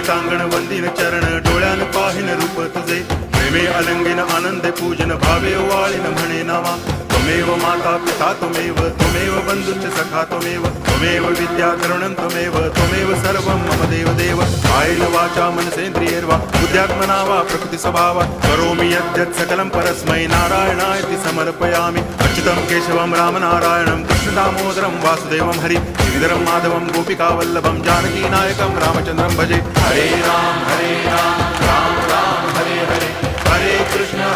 टांगण वंदिन चरण डोळ्यान पाहिन रूप तुझे प्रेमे अलंगिन आनंदे पूजन भावे वाळीन म्हणे नामा त्वमेव माता पिता त्वमेव बंधुश्च सखा त्वमेव विद्या तरुणं त्वमेव सर्वं मम देव देव कायेन वाचा मनसेन्द्रियैर्वा बुद्ध्यात्मना वा प्रकृति स्वभावात् करोमि यद्यत् सकलं परस्मै नारायणायति समर्पयामि अच्युतं केशवं रामनारायणं कृष्णदामोदरं वासुदेवं हरि गिरिधरं माधवं गोपिकावल्लभं जानकीनायकं रामचन्द्रं भजे हरे राम राम राम हरे हरे हरे कृष्ण